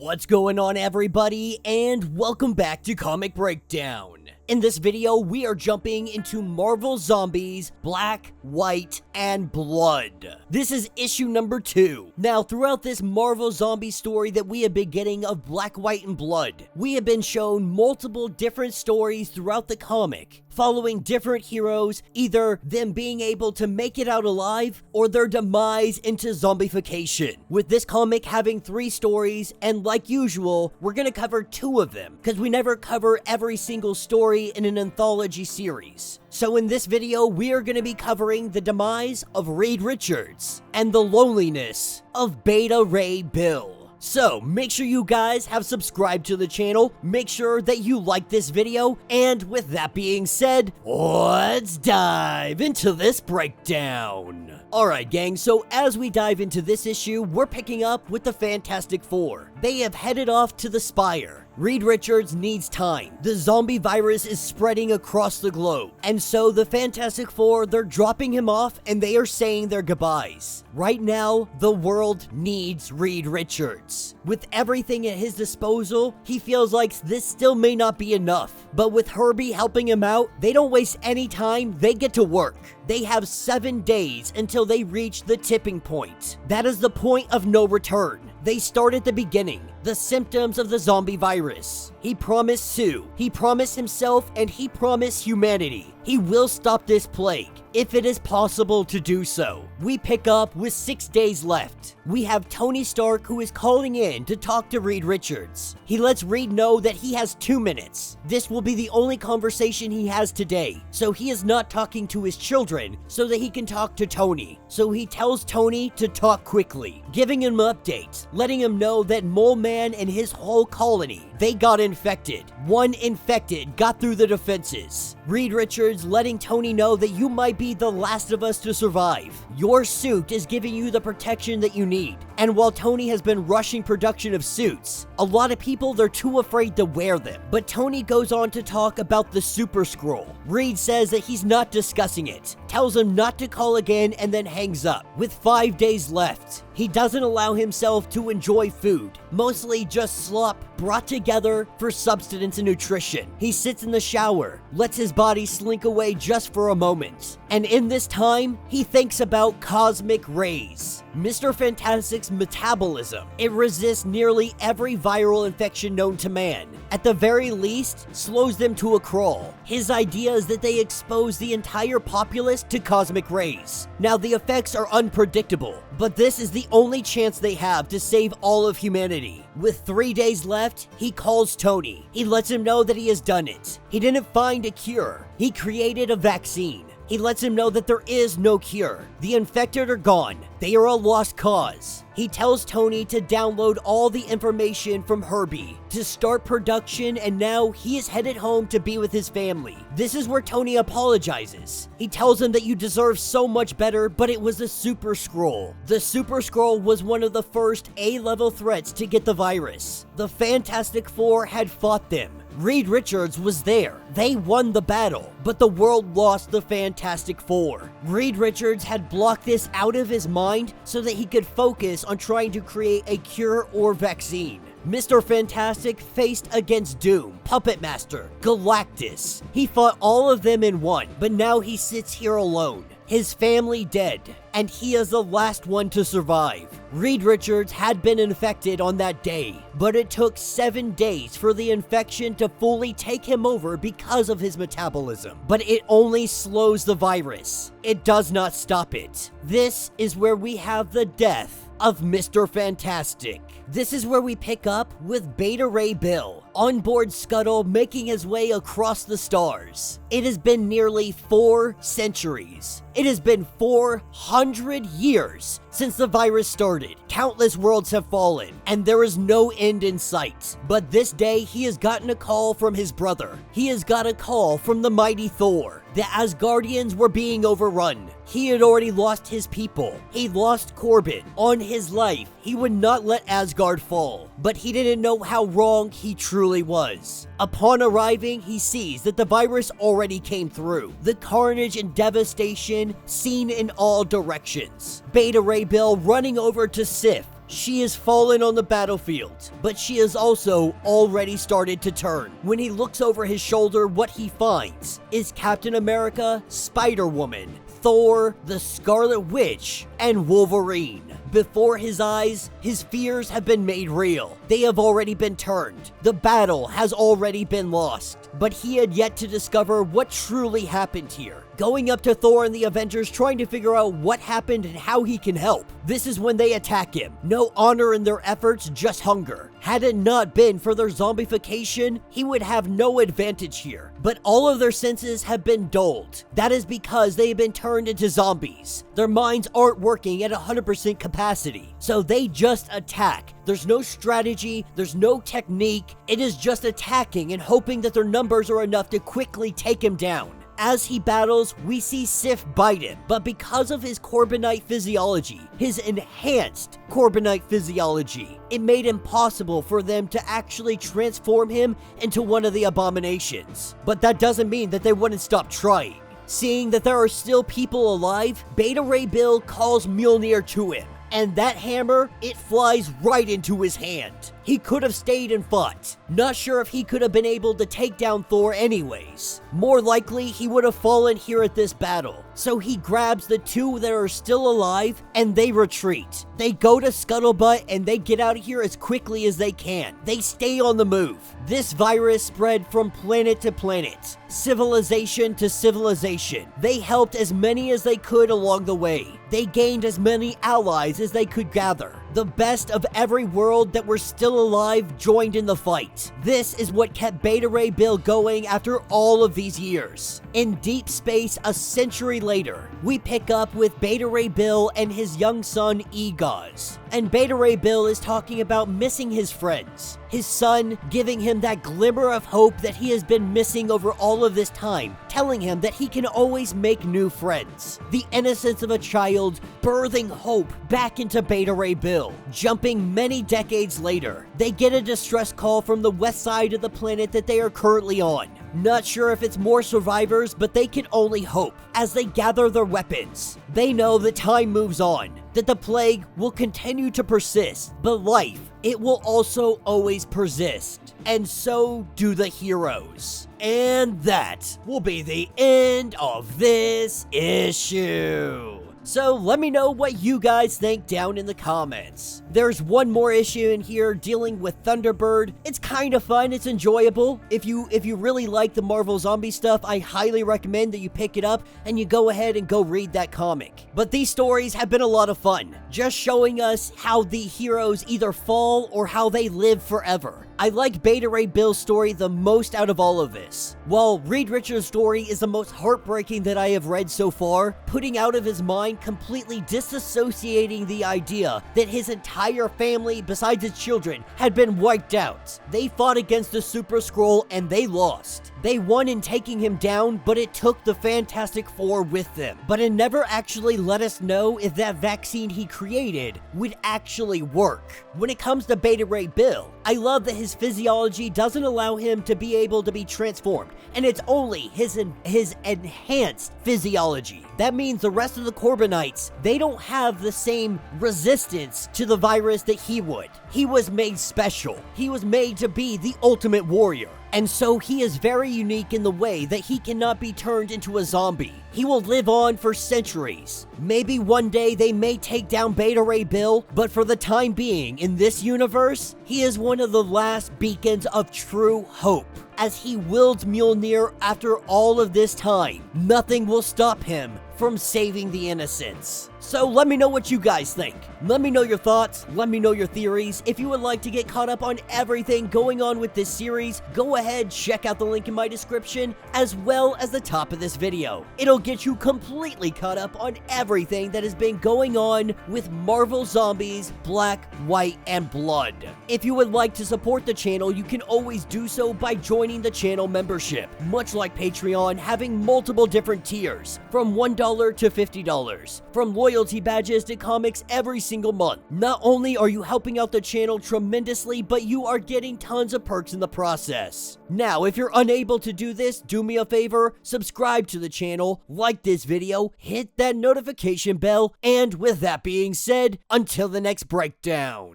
What's going on, everybody, and welcome back to Comic Breakdown. In this video, we are jumping into Marvel Zombies, Black, White, and Blood. This is issue number 2. Now, throughout this Marvel Zombie story that we have been getting of Black, White, and Blood, we have been shown multiple different stories throughout the comic, following different heroes, either them being able to make it out alive or their demise into zombification. With this comic having 3 stories, and like usual, we're gonna cover 2 of them, because we never cover every single story in an anthology series. So in this video, we are going to be covering the demise of Reed Richards and the loneliness of Beta Ray Bill. So make sure you guys have subscribed to the channel, make sure that you like this video, and with that being said, let's dive into this breakdown. Alright gang, so as we dive into this issue, we're picking up with the Fantastic Four. They have headed off to the Spire. Reed Richards needs time. The zombie virus is spreading across the globe. And so the Fantastic Four, they're dropping him off and they are saying their goodbyes. Right now, the world needs Reed Richards. With everything at his disposal, he feels like this still may not be enough. But with Herbie helping him out, they don't waste any time, they get to work. They have 7 days until they reach the tipping point. That is the point of no return. They start at the beginning, the symptoms of the zombie virus. He promised Sue, he promised himself, and he promised humanity. He will stop this plague, if it is possible to do so. We pick up with 6 days left. We have Tony Stark, who is calling in to talk to Reed Richards. He lets Reed know that he has 2 minutes. This will be the only conversation he has today, so he is not talking to his children so that he can talk to Tony. So he tells Tony to talk quickly, giving him updates, letting him know that Mole Man and his whole colony, they got infected. 1 infected got through the defenses. Reed Richards letting Tony know that you might be the last of us to survive. Your suit is giving you the protection that you need. And while Tony has been rushing production of suits, a lot of people, they're too afraid to wear them. But Tony goes on to talk about the Super Scroll. Reed says that he's not discussing it, tells him not to call again, and then hangs up. With 5 days left, he doesn't allow himself to enjoy food, mostly just slop brought together for substance and nutrition. He sits in the shower, lets his body slink away just for a moment, and in this time, he thinks about cosmic rays. Mr. Fantastic's metabolism, it resists nearly every viral infection known to man. At the very least, slows them to a crawl. His idea is that they expose the entire populace to cosmic rays. Now, the effects are unpredictable, but this is the only chance they have to save all of humanity. With 3 days left, he calls Tony. He lets him know that he has done it. He didn't find a cure. He created a vaccine. He lets him know that there is no cure. The infected are gone. They are a lost cause. He tells Tony to download all the information from Herbie to start production, and now he is headed home to be with his family. This is where Tony apologizes. He tells him that you deserve so much better, but it was the Super Scroll. The Super Scroll was one of the first A-level threats to get the virus. The Fantastic Four had fought them. Reed Richards was there. They won the battle, but the world lost the Fantastic Four. Reed Richards had blocked this out of his mind so that he could focus on trying to create a cure or vaccine. Mr. Fantastic faced against Doom, Puppet Master, Galactus. He fought all of them in one, but now he sits here alone. His family dead, and he is the last one to survive. Reed Richards had been infected on that day, but it took 7 days for the infection to fully take him over because of his metabolism. But it only slows the virus. It does not stop it. This is where we have the death of Mr. Fantastic. This is where we pick up with Beta Ray Bill on board Scuttle, making his way across the stars. It has been nearly 4 centuries. It has been 400 years since the virus started. Countless worlds have fallen, and there is no end in sight. But this day, he has gotten a call from his brother. He has got a call from the mighty Thor. The Asgardians were being overrun. He had already lost his people. He lost Corbin. On his life, he would not let Asgard fall. But he didn't know how wrong he truly was. Upon arriving, he sees that the virus already came through. The carnage and devastation seen in all directions. Beta Ray Bill running over to Sif, She is fallen on the battlefield, but she has also already started to turn. When he looks over his shoulder, what he finds is Captain America, Spider-Woman, Thor, the Scarlet Witch, and Wolverine. Before his eyes, his fears have been made real. They have already been turned. The battle has already been lost. But he had yet to discover what truly happened here. Going up to Thor and the Avengers, trying to figure out what happened and how he can help. This is when they attack him. No honor in their efforts, just hunger. Had it not been for their zombification, he would have no advantage here. But all of their senses have been dulled. That is because they have been turned into zombies. Their minds aren't working at 100% capacity, so they just attack. There's no strategy, there's no technique. It is just attacking and hoping that their numbers are enough to quickly take him down. As he battles, we see Sif bite him, but because of his Corbinite physiology, his enhanced Corbinite physiology, it made impossible for them to actually transform him into one of the abominations. But that doesn't mean that they wouldn't stop trying. Seeing that there are still people alive, Beta Ray Bill calls Mjolnir to him, and that hammer, it flies right into his hand. He could have stayed and fought. Not sure if he could have been able to take down Thor anyways. More likely, he would have fallen here at this battle. So he grabs the two that are still alive and they retreat. They go to Scuttlebutt and they get out of here as quickly as they can. They stay on the move. This virus spread from planet to planet, civilization to civilization. They helped as many as they could along the way. They gained as many allies as they could gather. The best of every world that were still alive joined in the fight. This is what kept Beta Ray Bill going after all of these years. In deep space, a century later, we pick up with Beta Ray Bill and his young son Egaz. And Beta Ray Bill is talking about missing his friends. His son giving him that glimmer of hope that he has been missing over all of this time, telling him that he can always make new friends. The innocence of a child birthing hope back into Beta Ray Bill. Jumping many decades later, they get a distress call from the west side of the planet that they are currently on. Not sure if it's more survivors, but they can only hope. As they gather their weapons, they know that time moves on, that the plague will continue to persist, but life, it will also always persist. And so do the heroes. And that will be the end of this issue. So let me know what you guys think down in the comments. There's one more issue in here dealing with Thunderbird. It's kind of fun, it's enjoyable. If you really like the Marvel Zombie stuff, I highly recommend that you pick it up and you go ahead and go read that comic. But these stories have been a lot of fun, just showing us how the heroes either fall or how they live forever. I like Beta Ray Bill's story the most out of all of this. While Reed Richards' story is the most heartbreaking that I have read so far, putting out of his mind, completely disassociating the idea that his entire family, besides his children, had been wiped out. They fought against the Super Skrull and they lost. They won in taking him down, but it took the Fantastic Four with them. But it never actually let us know if that vaccine he created would actually work. When it comes to Beta Ray Bill, I love that his physiology doesn't allow him to be able to be transformed, and it's only his enhanced physiology. That means the rest of the Corbinites, they don't have the same resistance to the virus that he would. He was made special. He was made to be the ultimate warrior. And so he is very unique in the way that he cannot be turned into a zombie. He will live on for centuries. Maybe one day they may take down Beta Ray Bill, but for the time being, in this universe, he is one of the last beacons of true hope. As he wields Mjolnir after all of this time, nothing will stop him from saving the innocents. So let me know what you guys think. Let me know your thoughts. Let me know your theories. If you would like to get caught up on everything going on with this series, go ahead, check out the link in my description, as well as the top of this video. It'll get you completely caught up on everything that has been going on with Marvel Zombies, Black, White, and Blood. If you would like to support the channel, you can always do so by joining the channel membership. Much like Patreon, having multiple different tiers, from $1 to $50, from loyal loyalty badges to comics every single month. Not only are you helping out the channel tremendously, but you are getting tons of perks in the process. Now, if you're unable to do this, do me a favor, subscribe to the channel, like this video, hit that notification bell, and with that being said, until the next breakdown.